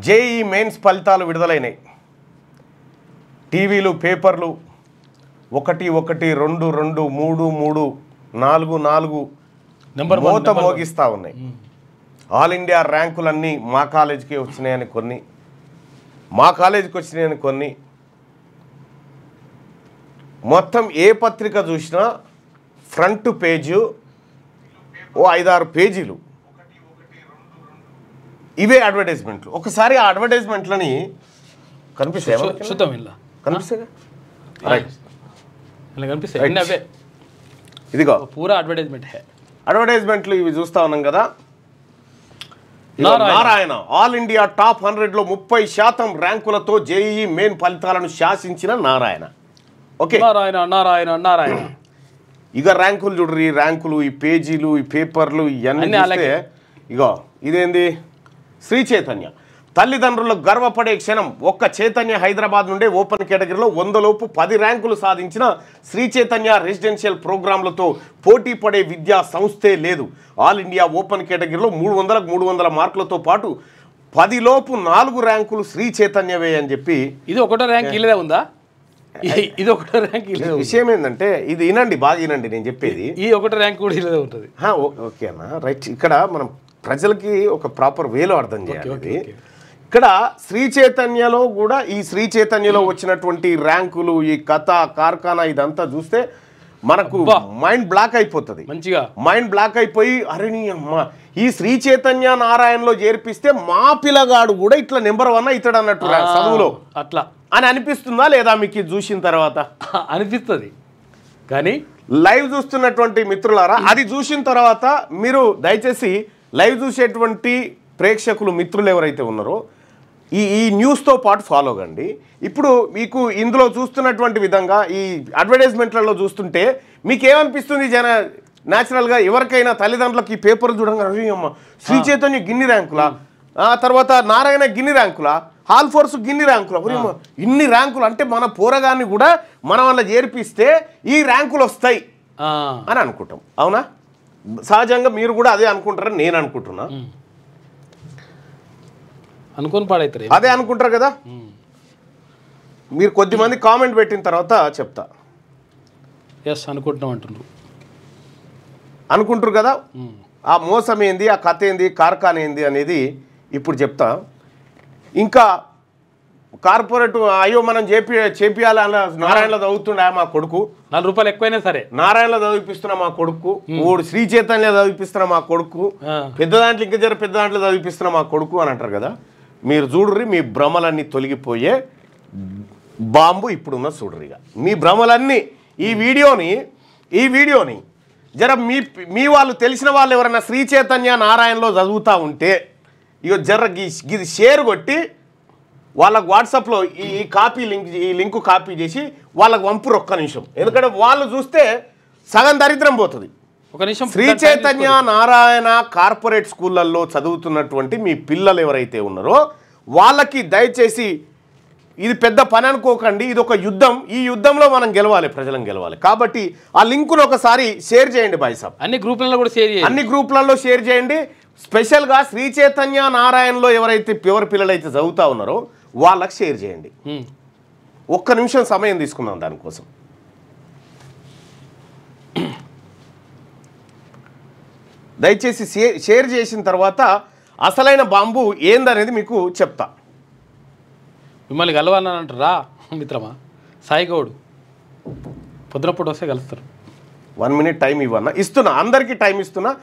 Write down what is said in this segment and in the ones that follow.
JEE mains ఫలితాలు విడుదలైనాయి. టీవీలు పేపర్లు 1 1 2 2 3 3 4 4 మోత మోగిస్తూ ఉన్నాయి. ఆల్ ఇండియా ర్యాంకులన్నీ మా కాలేజీకి వచ్చినాయని కొన్ని, మా కాలేజీకి వచ్చినాయని కొన్ని. మొత్తం ఏ పత్రిక చూసినా ఫ్రంట్ పేజు ఓ 5-6 పేజీలు ఇవే అడ్వర్టైజ్మెంట్లు. ఒకసారి ఆ అడ్వర్టైజ్మెంట్లని కనిపిస్తాయి, ఇదిగో పూరా అడ్వర్టైజ్మెంట్లు ఇవి చూస్తా ఉన్నాం కదా. నారాయణ ఆల్ ఇండియా టాప్ 100లో 30% ర్యాంకులతో జేఈఈ మెయిన్ ఫలితాలను శాసించిన నారాయణ. ఓకే, నారాయణ నారాయణ నారాయణ. ఇక ర్యాంకులు చూడరు, ఈ ర్యాంకులు, ఈ పేజీలు, ఈ పేపర్లు ఇవన్నీ చూస్తే ఇగో ఇదేంది, శ్రీ చైతన్య తల్లిదండ్రులకు గర్వపడే క్షణం. ఒక్క చైతన్య హైదరాబాద్ నుండే ఓపెన్ కేటగిరీలో 100లోపు 10 ర్యాంకులు సాధించిన శ్రీ చైతన్య రెసిడెన్షియల్ ప్రోగ్రాంలతో పోటీ పడే విద్యా సంస్థే లేదు. ఆల్ ఇండియా ఓపెన్ కేటగిరీలో 300కు 300 మార్కులతో పాటు 10లోపు 4 ర్యాంకులు శ్రీ చైతన్యవే అని చెప్పి. ఇది ఒకటో ర్యాంక్ ఇల్లే ఉందా? ఇది ఒకటో ర్యాంక్. విషయం ఏంటంటే ఇది వినండి, బాగా వినండి నేను చెప్పేది. ఈ ఒకటో ర్యాంక్ కూడా ఇల్లే ఉంటుంది. ఓకే అన్న, రైట్. ఇక్కడ మనం ప్రజలకి ఒక ప్రాపర్ వేలో అర్థం చేయాలి. ఇక్కడ శ్రీ చైతన్యలో కూడా, ఈ శ్రీ చైతన్యలో వచ్చినటువంటి ర్యాంకులు, ఈ కథ కార్ఖానా ఇదంతా చూస్తే మనకు మైండ్ బ్లాక్ అయిపోతుంది. మంచిగా మైండ్ బ్లాక్ అయిపోయి అరే నీ అమ్మ, ఈ శ్రీ చైతన్య నారాయణలో చేర్పిస్తే మా పిల్లగాడు కూడా ఇట్లా నెంబర్ 1 అవుతాడు అన్నట్టు చదువులో అట్లా అని అనిపిస్తుందా లేదా మీకు ఇది చూసిన తర్వాత? అనిపిస్తుంది. కానీ లైవ్ చూస్తున్నటువంటి మిత్రులారా, అది చూసిన తర్వాత మీరు దయచేసి లైవ్ చూసేటువంటి ప్రేక్షకులు మిత్రులు ఎవరైతే ఉన్నారో ఈ న్యూస్తో పాటు ఫాలో కండి. ఇప్పుడు మీకు ఇందులో చూస్తున్నటువంటి విధంగా ఈ అడ్వర్టైజ్మెంట్లలో చూస్తుంటే మీకేమనిపిస్తుంది? న్యాచురల్గా ఎవరికైనా తల్లిదండ్రులకు ఈ పేపర్లు చూడంగా అమ్మ శ్రీ చైతన్య గిన్ని ర్యాంకులా, తర్వాత నారాయణ గిన్ని ర్యాంకులా, హాల్ ఫోర్స్ గిన్ని ర్యాంకులా, ఇన్ని ర్యాంకులు అంటే మన పోరగాన్ని కూడా మనం వల్ల చేర్పిస్తే ఈ ర్యాంకులు వస్తాయి అని అనుకుంటాం. అవునా? సహజంగా మీరు కూడా అదే అనుకుంటారని నేను అనుకుంటున్నా. అనుకుని పాడైతారు, అదే అనుకుంటారు కదా. మీరు కొద్దిమంది కామెంట్ పెట్టిన తర్వాత చెప్తా. అనుకుంటున్నాం అనుకుంటారు కదా. ఆ మోసం ఏంది, ఆ కథ ఏంది, కార్ఖానా ఏంది అనేది ఇప్పుడు చెప్తా. ఇంకా కార్పొరేట్ అయ్యో మనం చేపియాలి అన్న నారాయణలో చదువుతుండే మా కొడుకు, 4 రూపాయలు ఎక్కువైనా సరే నారాయణలో చదివిపిస్తున్నా మా కొడుకు, ఓడు శ్రీ చైతన్యలో చదివిపిస్తున్నా మా కొడుకు, పెద్ద దాంట్లో ఇంకా పెద్ద దాంట్లో చదివిపిస్తున్నా మా కొడుకు అని అంటారు కదా. మీరు చూడుర్రి, మీ భ్రమలన్నీ తొలగిపోయే బాంబు ఇప్పుడున్న చూడరిగా. మీ భ్రమలన్నీ ఈ వీడియోని జర మీ వాళ్ళు తెలిసిన వాళ్ళు ఎవరైనా శ్రీ చైతన్య నారాయణలో చదువుతూ ఉంటే ఇక జర ఇది షేర్ కొట్టి వాళ్ళకు వాట్సాప్లో ఈ లింకు కాపీ చేసి వాళ్ళకు పంపురు ఒక్క నిమిషం. ఎందుకంటే వాళ్ళు చూస్తే సగం దరిద్రం పోతుంది. ఒక నిమిషం. శ్రీ చైతన్య నారాయణ కార్పొరేట్ స్కూళ్ళల్లో చదువుతున్నటువంటి మీ పిల్లలు ఎవరైతే ఉన్నారో వాళ్ళకి దయచేసి ఇది పెద్ద పని అనుకోకండి. ఇది ఒక యుద్ధం. ఈ యుద్ధంలో మనం గెలవాలి, ప్రజలను గెలవాలి. కాబట్టి ఆ లింకును ఒకసారి షేర్ చేయండి బాయ్ సాబ్. అన్ని గ్రూపులలో కూడా షేర్ చేయండి. అన్ని గ్రూపులలో షేర్ చేయండి. స్పెషల్గా శ్రీ చైతన్య నారాయణలో ఎవరైతే ఎవరి పిల్లలైతే చదువుతా ఉన్నారో వాళ్ళకి షేర్ చేయండి. ఒక్క నిమిషం సమయం తీసుకుందాం దానికోసం. దయచేసి షేర్ చేసిన తర్వాత అసలైన బాంబు ఏందనేది మీకు చెప్తా. మిమ్మల్ని కలవాలంటారా మిత్రమా? సాయి గౌడ్ పొద్దునప్పుడు వస్తే కలుస్తారు. 1 మినిట్ టైం ఇస్తున్నా, అందరికీ టైం ఇస్తున్నా.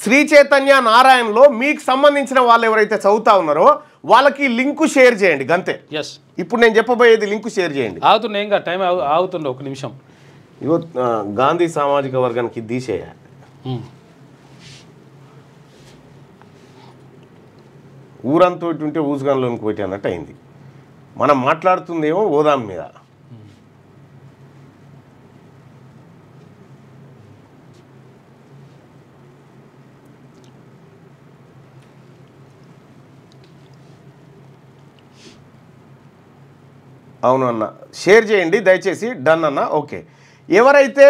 శ్రీ చైతన్య నారాయణలో మీకు సంబంధించిన వాళ్ళు ఎవరైతే చదువుతా ఉన్నారో వాళ్ళకి లింకు షేర్ చేయండి గంతే. ఇప్పుడు నేను చెప్పబోయేది లింకు షేర్ చేయండి. ఆగుతున్నా, ఇంకా టైం ఆగుతుండే, ఒక నిమిషం. ఇగో గాంధీ సామాజిక వర్గానికి తీసేయాలి. ఊరంతో ఉంటే ఊసుగాన్లోనికి పోటీ అన్నట్టు అయింది. మనం మాట్లాడుతుందేమో ఓదాం మీద. అవును అన్న, షేర్ చేయండి దయచేసి. డన్ అన్న. ఓకే, ఎవరైతే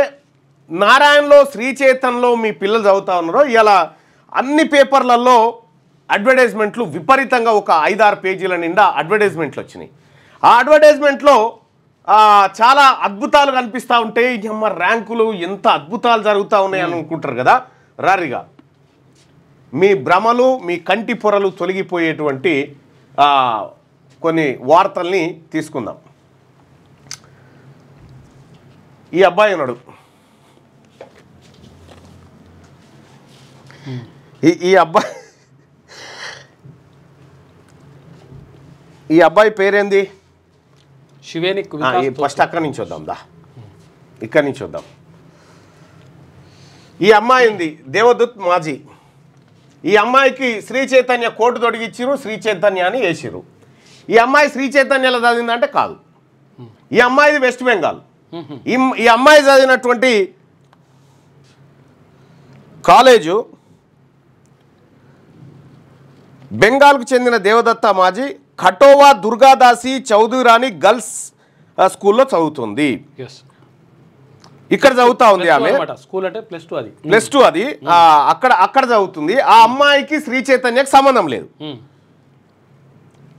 నారాయణలో శ్రీ చైతన్యలో మీ పిల్లలు చదువుతా ఉన్నారో ఇలా అన్ని పేపర్లలో అడ్వర్టైజ్మెంట్లు విపరీతంగా ఒక 5-6 పేజీల నిండా అడ్వర్టైజ్మెంట్లు వచ్చినాయి. ఆ అడ్వర్టైజ్మెంట్లో చాలా అద్భుతాలు కనిపిస్తూ ఉంటాయి. అమ్మ ర్యాంకులు ఎంత అద్భుతాలు జరుగుతూ ఉన్నాయి అని అనుకుంటారు కదా. రారిగా మీ భ్రమలు మీ కంటి పొరలు తొలగిపోయేటువంటి కొన్ని వార్తల్ని తీసుకుందాం. ఈ అబ్బాయి ఉన్నాడు, ఈ అబ్బాయి పేరేంది? శివేనిక్. ఫస్ట్ అక్కడి నుంచి వద్దాం, ఇక్కడి నుంచి వద్దాం. ఈ అమ్మాయి ఉంది దేవదూత్ మాజీ. ఈ అమ్మాయికి శ్రీ చైతన్య కోటు తొడిగిచ్చిరు, శ్రీ చైతన్య అని వేసిరు. ఈ అమ్మాయి శ్రీ చైతన్యలో చదివిందంటే కాదు. ఈ అమ్మాయిది వెస్ట్ బెంగాల్. ఈ అమ్మాయి చదివినటువంటి కాలేజు బెంగాల్కు చెందిన దేవదత్త మాజీ ఖటోవా దుర్గాదాసి చౌదరాని గర్ల్స్ స్కూల్లో చదువుతుంది. ఇక్కడ చదువుతా ఉంది ఆమె. స్కూల్ అంటే +2 అది. +2 అది. అక్కడ చదువుతుంది. ఆ అమ్మాయికి శ్రీ చైతన్యకి సంబంధం లేదు.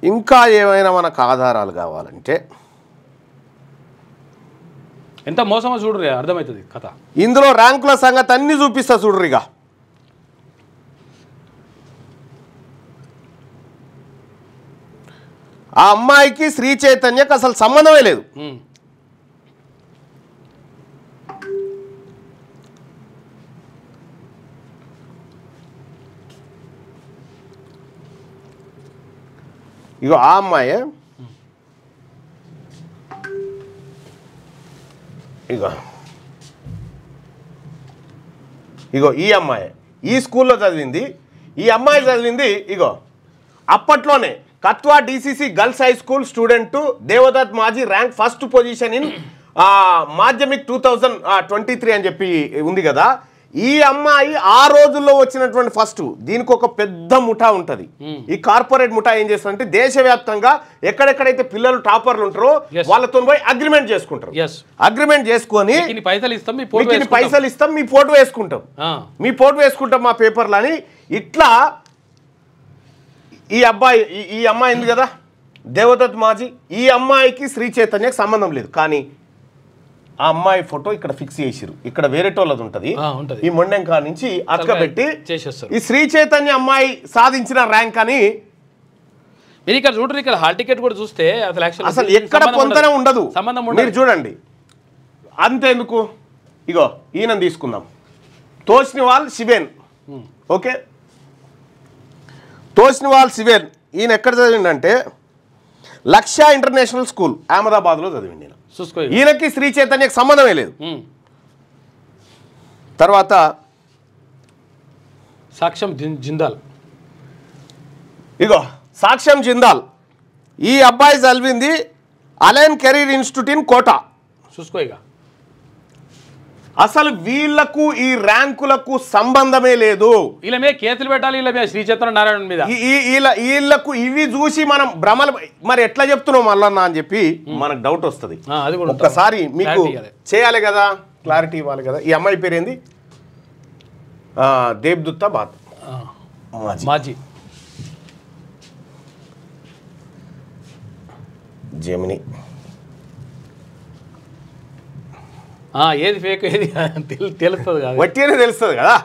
ఇంకా ఏమైనా మనకు ఆధారాలు కావాలంటే ఎంత మోసమో చూడరు, అర్థమవుతుంది కథ. ఇందులో ర్యాంకుల సంగతి అన్ని చూపిస్తా చూడరిగా. ఆ అమ్మాయికి శ్రీ చైతన్యకి అసలు సంబంధమే లేదు. ఇగో ఆ అమ్మాయి, ఇగో ఈ అమ్మాయి ఈ స్కూల్లో చదివింది. ఈ అమ్మాయి చదివింది ఇగో అప్పట్లోనే Katwa DCC girls high school student Devdatta Maji rank first position in Madhyamik 2023 అని చెప్పి ఉంది కదా. ఈ అమ్మాయి ఆ రోజుల్లో వచ్చినటువంటి ఫస్ట్. దీనికి ఒక పెద్ద ముఠా ఉంటుంది. ఈ కార్పొరేట్ ముఠా ఏం చేస్తారంటే దేశవ్యాప్తంగా ఎక్కడెక్కడైతే పిల్లలు టాపర్లు ఉంటారో వాళ్ళతో పోయి అగ్రిమెంట్ చేసుకుంటారు. అగ్రిమెంట్ చేసుకొని పైసలు ఇస్తాం, మీ ఫోటో వేసుకుంటాం, మా పేపర్లు అని. ఇట్లా ఈ అమ్మాయి ఉంది కదా దేవదత్ మాజీ, ఈ అమ్మాయికి శ్రీ చైతన్యకి సంబంధం లేదు. కానీ ఆ అమ్మాయి ఫోటో ఇక్కడ ఫిక్స్ చేసిరు. ఇక్కడ వేరేటోళ్ళది ఉంటుంది. ఈ మొండెంకా నుంచి అక్కబెట్టి ఈ శ్రీ చైతన్య అమ్మాయి సాధించిన ర్యాంక్ అని మీరు ఇక్కడ చూడండి. ఇక్కడ హాల్ టికెట్ కూడా చూస్తే అసలు ఎక్కడ పొందనే ఉండదు. మీరు చూడండి. అంతేందుకు ఇగో ఈయన తీసుకుందాం, తోష్నివాల్ శివేన్. ఓకే, తోష్నివాల్ శివేన్. ఈయన ఎక్కడ చదివిండంటే లక్ష్య ఇంటర్నేషనల్ స్కూల్ అహ్మదాబాద్లో చదివింది. ఈయనకి శ్రీ చైతన్యకి సంబంధమే లేదు. తర్వాత సాక్ష్యం జిందాల్. ఇగో సాక్ష్యం జిందాల్. ఈ అబ్బాయి చదివింది Allen Career Institute in Kota. చూసుకో. ఇక అసలు వీళ్లకు ఈ ర్యాంకులకు సంబంధమే లేదు. వీళ్ళ మీద కేసులు పెట్టాలి, వీళ్ళ మీద శ్రీ చైతన్య నారాయణ మీద. వీళ్ళకు ఇవి చూసి మనం భ్రమలు మరి ఎట్లా చెప్తున్నాం మళ్ళన్నా అని చెప్పి మనకు డౌట్ వస్తుంది. ఒక్కసారి మీకు చేయాలి కదా, క్లారిటీ ఇవ్వాలి కదా. ఈ అమ్మాయి పేరేంది? దేవదూత మాజీ. జెమిని. ఏది ఫేక్ ఏది తెలుస్తుంది కదా, వట్టినే తెలుస్తుంది కదా.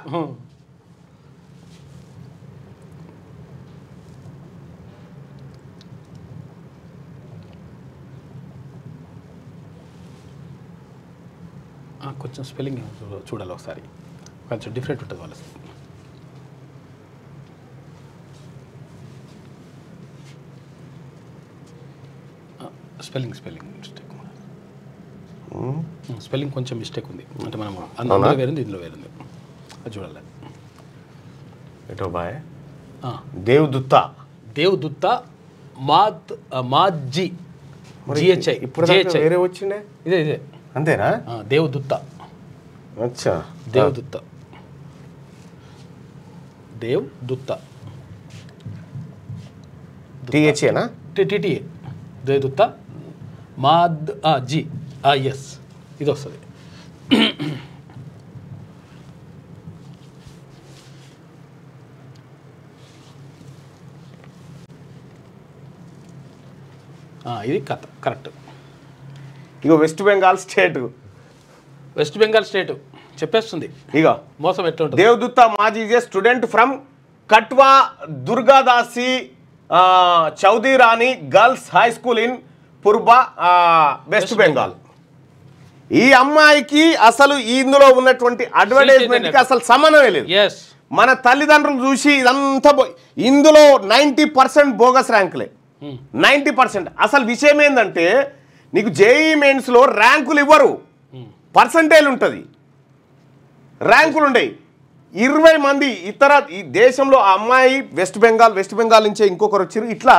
కొంచెం స్పెల్లింగ్ చూడాలి ఒకసారి, కొంచెం డిఫరెంట్ ఉంటుంది వాళ్ళ స్పెల్లింగ్ మిస్టేక్. స్పెల్లింగ్ కొంచెం మిస్టేక్ ఉంది. అంటే మనం అందులో వేరుంది, ఇందులో వేరుంది, అది చూడాలి. ఎటో బాయ్ దేవదూత మాజీ జిహెచ్ఐ. ఇప్పుడు వేరే వచ్చిండే ఇదే అంతేనా? దేవదూత. అచ్చా, దేవదూత టిహెచ్ఏనా? టిటిఏ దేవదూత జీ. ఎస్, ఇది వస్తుంది. ఇది కథ కరెక్ట్. ఇగో వెస్ట్ బెంగాల్ స్టేట్, వెస్ట్ బెంగాల్ స్టేట్ చెప్పేస్తుంది ఇగో మోసం ఎట్లా ఉంటుంది. Devdatta Maji student from Katwa Durgadasi Chowdhury Rani girls high school in Purba West Bengal. ఈ అమ్మాయికి అసలు ఇందులో ఉన్నటువంటి అడ్వర్టైజ్మెంట్ కి అసలు సంబంధమే లేదు. మన తల్లిదండ్రులు చూసి ఇదంతా ఇందులో 90% బోగస్ ర్యాంకులే, 90%. అసలు విషయం ఏంటంటే నీకు జేఈ మెయిన్స్లో ర్యాంకులు ఇవ్వరు, పర్సంటేజ్ ఉంటుంది, ర్యాంకులు ఉండవు. 20 మంది ఇతర ఈ దేశంలో ఆ అమ్మాయి వెస్ట్ బెంగాల్ నుంచే ఇంకొకరు వచ్చారు. ఇట్లా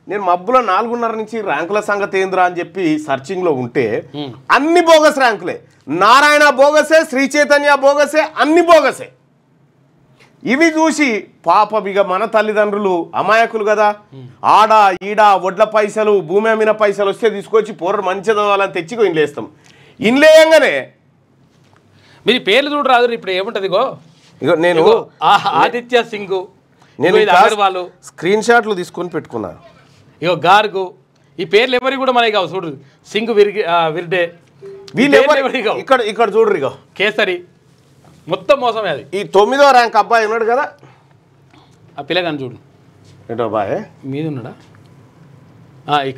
నేను మబ్బులో 4.5 నుంచి ర్యాంకుల సంగతి ఏంద్రా అని చెప్పి సర్చింగ్లో ఉంటే అన్ని బోగస్ ర్యాంకులే. నారాయణ బోగసే, శ్రీ చైతన్య బోగసే, అన్ని బోగసే. ఇవి చూసి పాపమిగ మన తల్లిదండ్రులు అమాయకులు కదా, ఆడ ఈడ వడ్ల పైసలు భూమి అమ్మిన పైసలు వస్తే తీసుకొచ్చి పోరడు మంచిగా చదవాలని తెచ్చి ఇండ్లేస్తాం. ఇండ్లేయంగానే మీరు పేర్లు చూడరాదు. ఇప్పుడు ఏముంటది ఇగో నేను ఆదిత్య సింగ్, నేను అగర్వాల్ స్క్రీన్ షాట్లు తీసుకొని పెట్టుకున్నాను. ఇగో గార్గు, ఈ పేర్లు ఎవరికి కూడా మనకి కావు. చూడు సింగ్ విర్డే వీళ్ళు ఇక్కడ చూడరు. ఇగో కేసరి మొత్తం మోసమే. అది ఈ 9వ ర్యాంక్ అబ్బాయి ఉన్నాడు కదా, ఆ పిల్లగాని చూడు ఏంటో అబ్బాయి మీద ఉన్నాడా,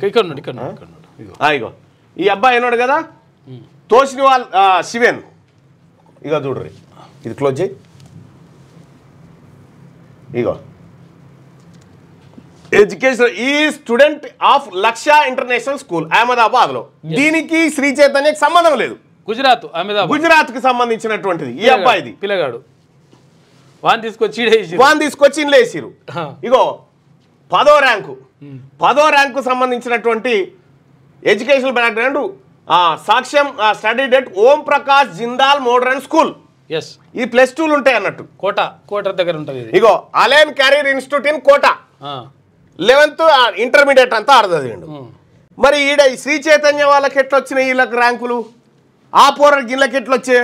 ఇక్కడ ఉన్నాడు. ఇగో ఈ అబ్బాయి ఉన్నాడు కదా, తోసినివాల్ శివన్. ఇగో చూడరు, ఇది క్లోజ్ చేయి. ఇగో ఎడ్యుకేషన్ ఈ స్టూడెంట్ ఆఫ్ లక్ష్య ఇంటర్నేషనల్ స్కూల్ అహ్మదాబాద్ లో. దీనికి శ్రీ చైతన్యకి సంబంధం లేదు. గుజరాత్ కి సంబంధించినటువంటిది ఈ అబ్బాయిది. పిల్లగాడు వాన్ తీసుకొచ్చి ఇండ్లేసిరు. ఇగో 10వ ర్యాంకు సంబంధించినటువంటి ఎడ్యుకేషనల్ బ్యాక్గ్రౌండ్ సాక్ష్యం స్టడీ డెట్ ఓం ప్రకాష్ జిందాల్ మోడర్న్ స్కూల్. ఈ +2 ఉంటాయి అన్నట్టు. కోట దగ్గర ఉంటుంది. ఇగో Allen career institute in Kota 11th intermediate అంతా ఆడదాడు. మరి ఈడ శ్రీ చైతన్య వాళ్ళకి ఎట్లా వచ్చినాయి వీళ్ళకి ర్యాంకులు, ఆ పోర గిళ్ళకి ఎట్లా వచ్చే?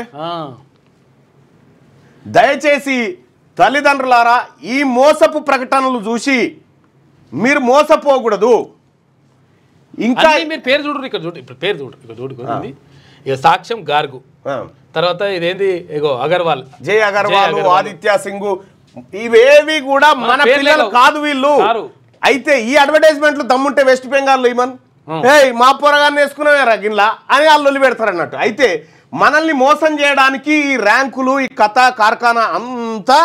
దయచేసి తల్లిదండ్రులారా ఈ మోసపు ప్రకటనలు చూసి మీరు మోసపోకూడదు. ఇంకా మీరు పేరు చూడరు, ఇక్కడ చూడు, ఇప్పుడు పేరు చూడు, ఇక్కడ చూడుకుంది. ఇక సాక్ష్యం గార్గు, తర్వాత ఇదేంటి ఇగో అగర్వాల్, జై అగర్వాల్, ఆదిత్య సింగ్, ఇవేవి కూడా మన పిల్లలు కాదు వీళ్ళు. అయితే ఈ అడ్వర్టైజ్మెంట్లు దమ్ముంటే వెస్ట్ బెంగాల్లో ఇమన్ మా పొరగాన్ని వేసుకున్నారా గిన్లా అని వాళ్ళు వదిలి పెడతారు అన్నట్టు. అయితే మనల్ని మోసం చేయడానికి ఈ ర్యాంకులు, ఈ కథ కార్ఖానా అంతా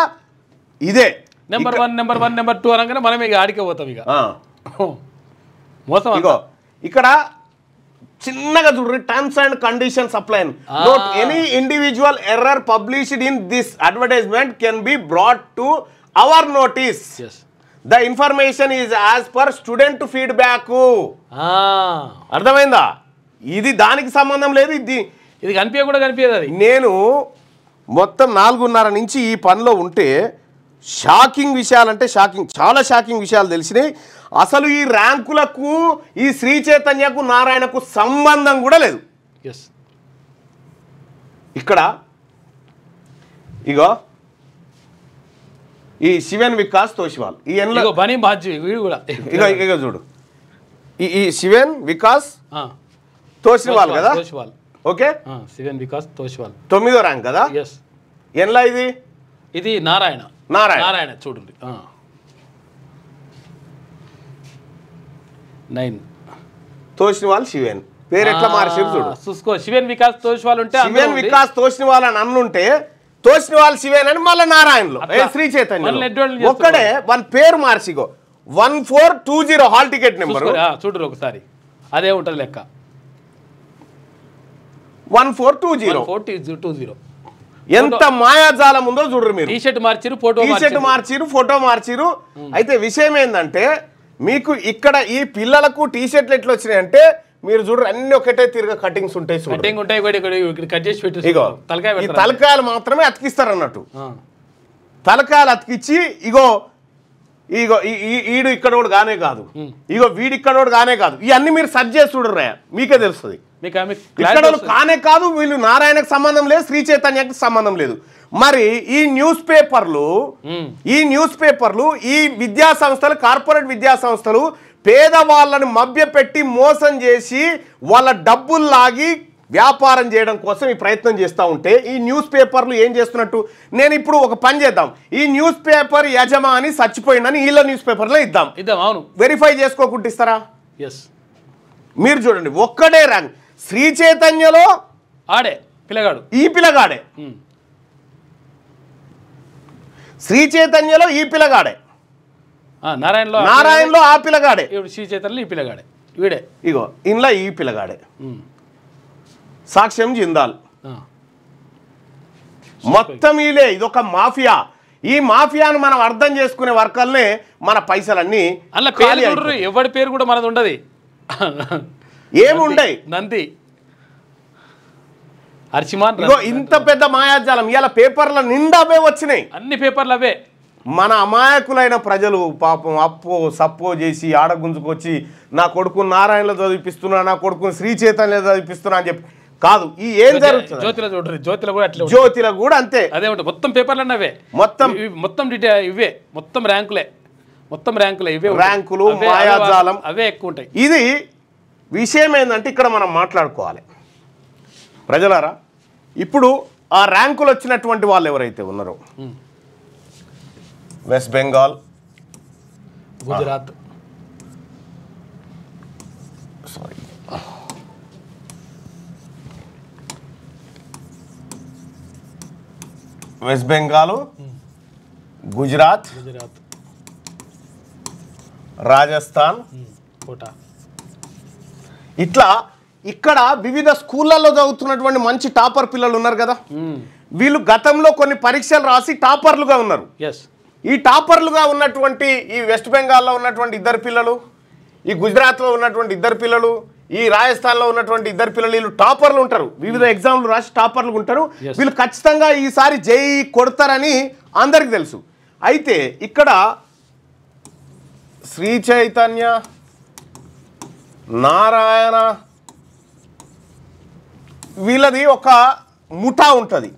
ఇదే. నెంబర్ 1, నెంబర్ 2 అనగానే మనం ఇక ఆడికే పోతాం. ఇక మోసం. ఇగో ఇక్కడ చిన్నగా చూడండి, terms and conditions apply. Note any individual error published in this advertisement can be brought to our notice. The information is as per student feedback. అర్థమైందా? ఇది దానికి సంబంధం లేదు. ఇది కనిపించదు. అది నేను మొత్తం 4.5 నుంచి ఈ పనిలో ఉంటే షాకింగ్ విషయాలంటే చాలా షాకింగ్ విషయాలు తెలిసినాయి. అసలు ఈ ర్యాంకులకు ఈ శ్రీ చైతన్యకు నారాయణకు సంబంధం కూడా లేదు. ఇక్కడ ఇగో ఈ శివన్ వికాస్ తోషివాల్, ఈ ఇగో చూడు, ఈ శివన్ వికాస్ తోషివాల్ కదా. ఓకే, శివన్ వికాస్ తోషివాల్ 9వ ర్యాంక్ కదా. ఎన్లా ఇది నారాయణ చూడండి. 9 తోషివాల్ శివన్ పేరు ఎట్లా మార్చారు చూడు. చూసుకో, శివన్ వికాస్ తోషివాల్ ఉంటే శివన్ వికాస్ తోషివాల్ అని అన్నుంటే తోషివాల్ శివన్ అని మళ్ళీ నారాయణలో శ్రీ చైతన్య ఒక్కడే వన్ పేరు మార్చిగో 1420 హాల్ టికెట్ నెంబర్ చూడరు ఒకసారి. అదే ఉంటుంది లెక్క 1420. ఎంత మాయాజాలం ఉందో చూడరు మీరు. టీషర్ట్ మార్చిరు, ఫోటో మార్చిరు. అయితే విషయం ఏంటంటే మీకు ఇక్కడ ఈ పిల్లలకు టీషర్ట్లు ఎట్లా వచ్చినాయి అంటే మీరు చూడరు అన్ని ఒకటే తిరిగి కటింగ్స్ ఉంటాయి. ఇగో ఈ తలకాయలు మాత్రమే అతికిస్తారు అన్నట్టు. తలకాయలు అతికిచ్చి ఇగో ఈడు ఇక్కడ కూడా గానే కాదు, ఇగో వీడి ఇక్కడ గానే కాదు, ఇవన్నీ మీరు సర్చ్ చేసి చూడరు, మీకే తెలుస్తుంది. ఇక్కడ కానే కాదు, వీళ్ళు నారాయణకు సంబంధం లేదు, శ్రీ చైతన్యకి సంబంధం లేదు. మరి ఈ న్యూస్ పేపర్లు ఈ విద్యా సంస్థలు, కార్పొరేట్ విద్యా సంస్థలు పేదవాళ్ళని మభ్యపెట్టి మోసం చేసి వాళ్ళ డబ్బులు లాగి వ్యాపారం చేయడం కోసం ఈ ప్రయత్నం చేస్తూ ఉంటే ఈ న్యూస్ పేపర్లు ఏం చేస్తున్నట్టు, నేను ఇప్పుడు ఒక పని చేద్దాం, ఈ న్యూస్ పేపర్ యజమాని చచ్చిపోయిందని వీళ్ళ న్యూస్ పేపర్లో ఇద్దాం. అవును, వెరిఫై చేసుకోకుండా ఇస్తారా? ఎస్, మీరు చూడండి, ఒక్కడే ర్యాంక్. శ్రీ చైతన్యలో ఆడే పిల్లగాడు, ఈ పిల్లగాడే. శ్రీ చైతన్యలో ఈ పిల్లగాడే, నారాయణలో ఆ పిల్లగాడే, శ్రీ చైతన్యలో ఈ పిల్లగాడే, వీడే ఇగో ఇంట్లో ఈ పిల్లగాడే. సాక్ష్యం జిందాల్ మొత్తం వీలే. ఇదొక మాఫియా. ఈ మాఫియాను మనం అర్థం చేసుకునే వర్కల్నే మన పైసలన్నీ అలా ఎవరి పేరు కూడా మనది ఉండదు, ఏముండయి. నంది అర్చిమాన్ ఇంత పెద్ద మాయాజాలం ఇవాళ పేపర్ల నిండా అవే వచ్చినాయి, అన్ని పేపర్లు అవే. మన అమాయకులైన ప్రజలు పాపం అప్పో సప్పో చేసి ఆడగుంజుకొచ్చి నా కొడుకు నారాయణలో చదివిపిస్తున్నా, నా కొడుకుని శ్రీ చైతన్యలో చదివిపిస్తున్నా అని చెప్పి కాదు. ఈ ఏం జరుగుతుంది జ్యోతిలో చూడండి, జ్యోతిలో కూడా అట్లా, జ్యోతిలో కూడా అంతే. అదే ఉంటుంది, మొత్తం పేపర్లు అన్నవే, మొత్తం ఇవే, మొత్తం ర్యాంకులే, ఇవే ర్యాంకులు, మాయాజాలం అవే ఎక్కువ ఉంటాయి. ఇది విషయం ఏంటంటే ఇక్కడ మనం మాట్లాడుకోవాలి ప్రజలారా. ఇప్పుడు ఆ ర్యాంకులు వచ్చినటువంటి వాళ్ళు ఎవరైతే ఉన్నారో, వెస్ట్ బెంగాల్, గుజరాత్, వెస్ట్ బెంగాల్, గుజరాత్, రాజస్థాన్, కోటా, ఇట్లా ఇక్కడ వివిధ స్కూళ్ళల్లో చదువుతున్నటువంటి మంచి టాపర్ పిల్లలు ఉన్నారు కదా. వీళ్ళు గతంలో కొన్ని పరీక్షలు రాసి టాపర్లుగా ఉన్నారు. ఈ టాపర్లుగా ఉన్నటువంటి ఈ వెస్ట్ బెంగాల్లో ఉన్నటువంటి ఇద్దరు పిల్లలు, ఈ గుజరాత్లో ఉన్నటువంటి ఇద్దరు పిల్లలు, ఈ రాజస్థాన్లో ఉన్నటువంటి ఇద్దరు పిల్లలు, వీళ్ళు టాపర్లు ఉంటారు. వివిధ ఎగ్జామ్లు రాసి టాపర్లు ఉంటారు. వీళ్ళు ఖచ్చితంగా ఈసారి జేఈ కొడతారని అందరికి తెలుసు. అయితే ఇక్కడ శ్రీ చైతన్య, నారాయణ, వీళ్ళది ఒక ముఠా ఉంటుంది,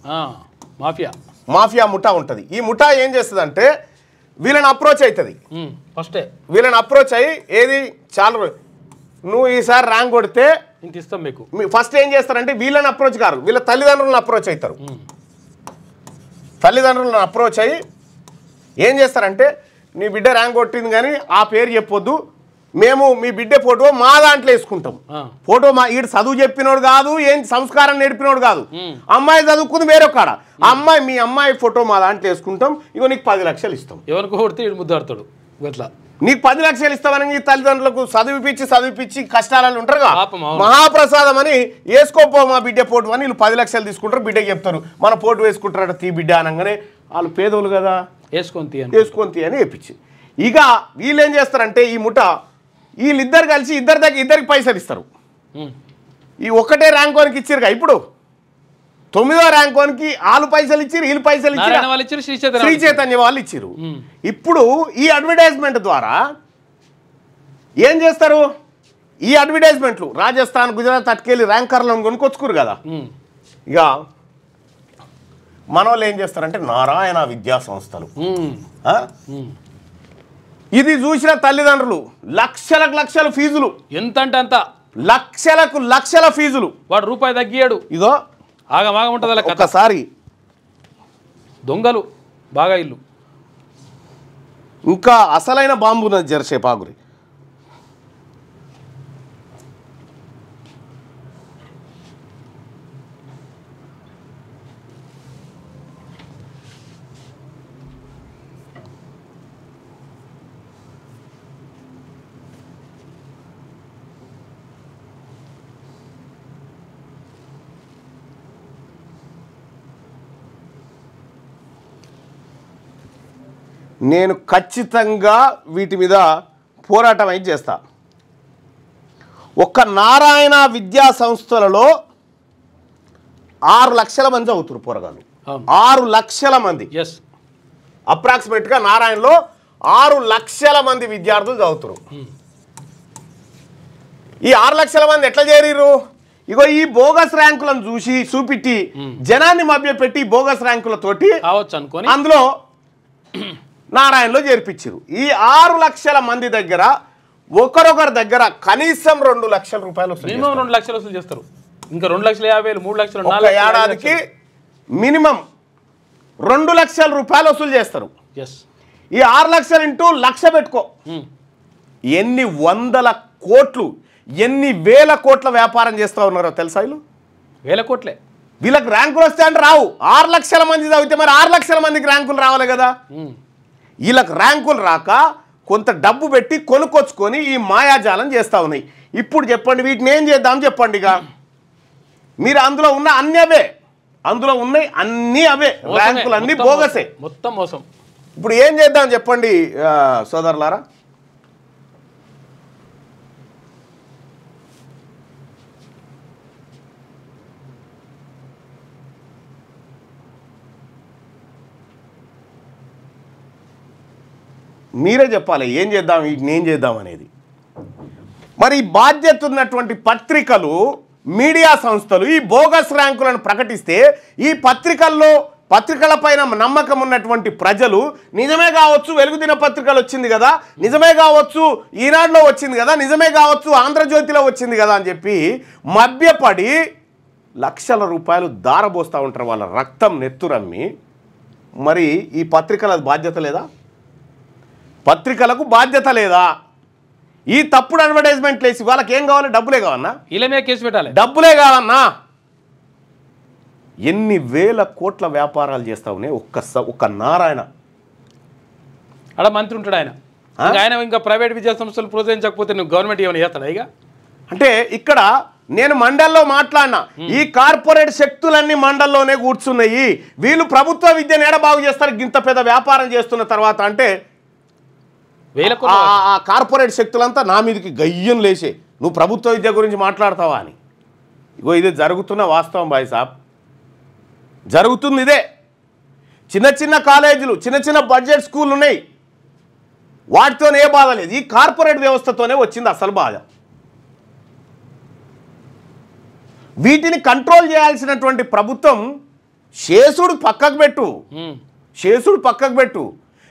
మాఫియా ముఠా ఉంటుంది. ఈ ముఠా ఏం చేస్తుంది అంటే వీళ్ళని అప్రోచ్ అవుతుంది. వీళ్ళని అప్రోచ్ అయ్యి ఏది చాలా నువ్వు ఈసారి ర్యాంక్ కొడితే ఇస్తాం మీకు. ఫస్ట్ ఏం చేస్తారంటే వీళ్ళని అప్రోచ్ కారు, వీళ్ళ తల్లిదండ్రులను అప్రోచ్ అవుతారు. తల్లిదండ్రులను అప్రోచ్ అయ్యి ఏం చేస్తారంటే నీ బిడ్డ ర్యాంక్ కొట్టింది కానీ ఆ పేరు చెప్పొద్దు, మేము మీ బిడ్డ ఫోటో మా దాంట్లో వేసుకుంటాం. ఫోటో మా ఈడు చదువు చెప్పినోడు కాదు, ఏం సంస్కారం నేర్పినోడు కాదు, అమ్మాయి చదువుకుంది వేరొక అమ్మాయి, మీ అమ్మాయి ఫోటో మా దాంట్లో వేసుకుంటాం, ఇగో నీకు 10 లక్షలు ఇస్తాం. ఎవరికి కొడితే ఈడు ముద్దాడుతాడు, నీకు 10 లక్షలు ఇస్తామని నీ తల్లిదండ్రులకు చదివిపించి కష్టాలను ఉంటారుగా, మహాప్రసాదం అని వేసుకోపో మా బిడ్డ ఫోటో అని వీళ్ళు 10 లక్షలు తీసుకుంటారు. బిడ్డకి చెప్తారు మన ఫోటో వేసుకుంటారట, తీ బిడ్డ అనగానే వాళ్ళు పేదోళ్ళు కదా వేసుకొని అని చెప్పించి ఇక వీళ్ళు ఏం చేస్తారంటే ఈ ముఠ వీళ్ళిద్దరు కలిసి ఇద్దరికి పైసలు ఇస్తారు. ఈ ఒకటే ర్యాంక్ వానికి ఇచ్చారుగా, ఇప్పుడు 9వ ర్యాంక్ వానికి వాళ్ళు పైసలు ఇచ్చారు, వీళ్ళు పైసలు ఇచ్చారు, శ్రీ చైతన్య వాళ్ళు ఇచ్చారు. ఇప్పుడు ఈ అడ్వర్టైజ్మెంట్ ద్వారా ఏం చేస్తారు, ఈ అడ్వర్టైజ్మెంట్లు రాజస్థాన్, గుజరాత్ అటుకెళ్ళి ర్యాంకర్లను కొనుక్కొచ్చుకోరు కదా. ఇక మన వాళ్ళు ఏం చేస్తారంటే నారాయణ విద్యా సంస్థలు, ఇది చూసిన తల్లిదండ్రులు లక్షల ఫీజులు, ఎంత అంటే అంత, లక్షల ఫీజులు, వాడు రూపాయి తగ్గియాడు. ఇగో ఆగమాగం ఉంటుంది ఒక్కసారి. దొంగలు బాగా ఇల్లు, ఇంకా అసలైన బాంబు జరసేపాగురి. నేను ఖచ్చితంగా వీటి మీద పోరాటం అయితే చేస్తా. ఒక్క నారాయణ విద్యా సంస్థలలో 6 లక్షల మంది చదువుతారు పోరగాళ్ళు, 6 లక్షల మంది. అప్రాక్సిమేట్గా నారాయణలో 6 లక్షల మంది విద్యార్థులు చదువుతారు. ఈ 6 లక్షల మంది ఎట్లా చేరిరు? ఇగో ఈ బోగస్ ర్యాంకులను చూపిట్టి జనాన్ని మభ్యపెట్టి బోగస్ ర్యాంకులతోటి అందులో నారాయణలో చేర్పించారు. ఈ 6 లక్షల మంది దగ్గర ఒకరొకరి దగ్గర కనీసం 2 లక్షల రూపాయలు మినిమం 2 లక్షలు వసూలు చేస్తారు. ఇంకా 2,50,000, 3 లక్షలు, 4 లక్షలు ఏడాదికి మినిమం 2 లక్షల రూపాయలు వసూలు చేస్తారు. ఈ 6 లక్షలు ఇంటూ 1,00,000 పెట్టుకో, ఎన్ని వందల కోట్లు, ఎన్ని వేల కోట్ల వ్యాపారం చేస్తూ ఉన్నారో తెలుసా? వీళ్ళు వేల కోట్లే. వీళ్ళకి ర్యాంకులు వస్తాయంటే రావు. 6 లక్షల మంది చదివితే మరి 6 లక్షల మందికి ర్యాంకులు రావాలి కదా. వీళ్ళకి ర్యాంకులు రాక కొంత డబ్బు పెట్టి కొనుక్కొచ్చుకొని ఈ మాయాజాలం చేస్తూ ఉన్నాయి. ఇప్పుడు చెప్పండి, వీటిని ఏం చేద్దాం చెప్పండి. ఇక మీరు అందులో ఉన్న అన్ని అవే, అందులో ఉన్నాయి అన్నీ అవే, ర్యాంకులు అన్నీ బోగసే, మొత్తం మోసం. ఇప్పుడు ఏం చేద్దాం చెప్పండి సోదరులారా? మీరే చెప్పాలి ఏం చేద్దాం, వీటిని ఏం చేద్దాం అనేది. మరి బాధ్యత ఉన్నటువంటి పత్రికలు, మీడియా సంస్థలు ఈ బోగస్ ర్యాంకులను ప్రకటిస్తే ఈ పత్రికల పైన నమ్మకం ఉన్నటువంటి ప్రజలు నిజమే కావచ్చు, వెలుగు దినపత్రికలు వచ్చింది కదా, నిజమే కావచ్చు, ఈనాడులో వచ్చింది కదా, నిజమే కావచ్చు, ఆంధ్రజ్యోతిలో వచ్చింది కదా అని చెప్పి మభ్యపడి లక్షల రూపాయలు దారబోస్తూ ఉంటారు, వాళ్ళ రక్తం నెత్తురమ్మి. మరి ఈ పత్రికల బాధ్యత లేదా? పత్రికలకు బాధ్యత లేదా? ఈ తప్పుడు అడ్వర్టైజ్మెంట్లు వేసి వాళ్ళకి ఏం కావాలి? డబ్బులే కావన్నా, వీళ్ళమే కేసు పెట్టాలి, డబ్బులే కావన్నా. ఎన్ని వేల కోట్ల వ్యాపారాలు చేస్తా ఉన్నాయి ఒక్క నారాయణ. అక్కడ మంత్రి ఉంటాడు ఆయన ఇంకా ప్రైవేట్ విద్యా సంస్థలు ప్రోత్సహించకపోతే నువ్వు గవర్నమెంట్ ఏమైనా చేస్తాడా? ఇక అంటే ఇక్కడ నేను మండల్లో మాట్లాడినా, ఈ కార్పొరేట్ శక్తులన్నీ మండల్లోనే కూర్చున్నాయి. వీళ్ళు ప్రభుత్వ విద్యను ఏడ బాగు చేస్తారు ఇంత పెద్ద వ్యాపారం చేస్తున్న తర్వాత అంటే ఆ కార్పొరేట్ శక్తులంతా నా మీదకి గయ్యం లేచే, నువ్వు ప్రభుత్వ విద్య గురించి మాట్లాడతావా అని. ఇగో ఇది జరుగుతున్న వాస్తవం బాయ్ సాబ్, జరుగుతుంది ఇదే. చిన్న చిన్న కాలేజీలు, చిన్న చిన్న బడ్జెట్ స్కూళ్ళు ఉన్నాయి, వాటితోనే ఏ బాధ లేదు. ఈ కార్పొరేట్ వ్యవస్థతోనే వచ్చింది అసలు బాధ. వీటిని కంట్రోల్ చేయాల్సినటువంటి ప్రభుత్వం శేషుడు పక్కకు పెట్టు,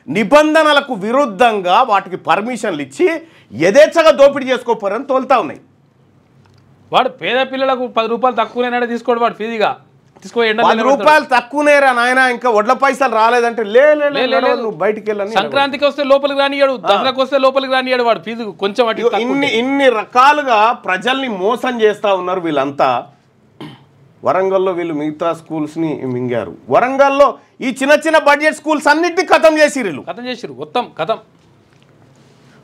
నిబంధనలకు విరుద్ధంగా వాటికి పర్మిషన్లు ఇచ్చి యథేచ్ఛగా దోపిడీ చేసుకోపోరని తోలుతా ఉన్నాయి. వాడు పేద పిల్లలకు 10 రూపాయలు తక్కువనే తీసుకోడు, వాడు ఫీజుగా తీసుకో. 10 రూపాయలు తక్కువనేరా నాయన, ఇంకా వడ్ల పైసలు రాలేదంటే నువ్వు బయటికి వెళ్ళని. సంక్రాంతికి వస్తే లోపలికి రానియాడు, దసరాకి వస్తే లోపలికి రానియాడు, వాడు ఫీజు కొంచెం. ఇన్ని రకాలుగా ప్రజల్ని మోసం చేస్తూ ఉన్నారు వీళ్ళంతా. వరంగల్లో వీళ్ళు మిగతా స్కూల్స్ని మింగారు. వరంగల్లో ఈ చిన్న చిన్న బడ్జెట్ స్కూల్స్ అన్నిటినీ ఖతం చేసిరు మొత్తం ఖతం.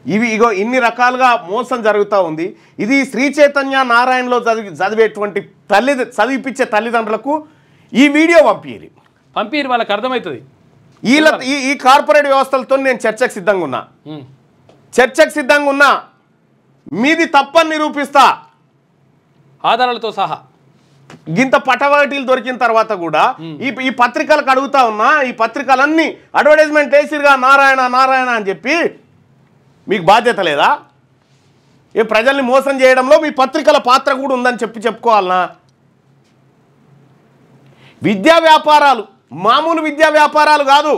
ఇగో ఇన్ని రకాలుగా మోసం జరుగుతూ ఉంది. ఇది శ్రీ చైతన్య నారాయణలో చదివేటువంటి చదివిపించే తల్లిదండ్రులకు ఈ వీడియో పంపిరు, వాళ్ళకి అర్థమవుతుంది. ఈ కార్పొరేట్ వ్యవస్థలతో నేను చర్చకు సిద్ధంగా ఉన్నా, మీది తప్పని నిరూపిస్తా ఆధారాలతో సహా. గింత పటవాటీలు దొరికిన తర్వాత కూడా ఈ పత్రికలకు అడుగుతా ఉన్నా, ఈ పత్రికలన్నీ అడ్వర్టైజ్మెంట్ వేసిరుగా నారాయణ అని చెప్పి మీకు బాధ్యత లేదా? ఏ ప్రజల్ని మోసం చేయడంలో మీ పత్రికల పాత్ర కూడా ఉందని చెప్పుకోవాలనా? విద్యా వ్యాపారాలు మామూలు విద్యా వ్యాపారాలు కాదు.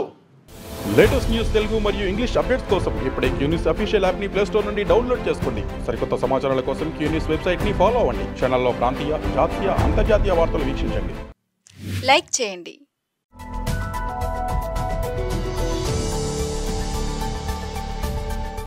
లేటెస్ట్ న్యూస్ తెలుగు మరియు ఇంగ్లీష్ అప్డేట్స్ కోసం ఇప్పుడే క్యూన్యూస్ అఫీషియల్ యాప్ ని ప్లే స్టోర్ నుండి డౌన్లోడ్ చేసుకోండి. సరికొత్త సమాచారాల కోసం క్యూన్యూస్ వెబ్సైట్ ని ఫాలో అవ్వండి. ఛానల్లో ప్రాంతీయ, జాతీయ, అంతర్జాతీయ వార్తలు వీక్షించండి. లైక్ చేయండి.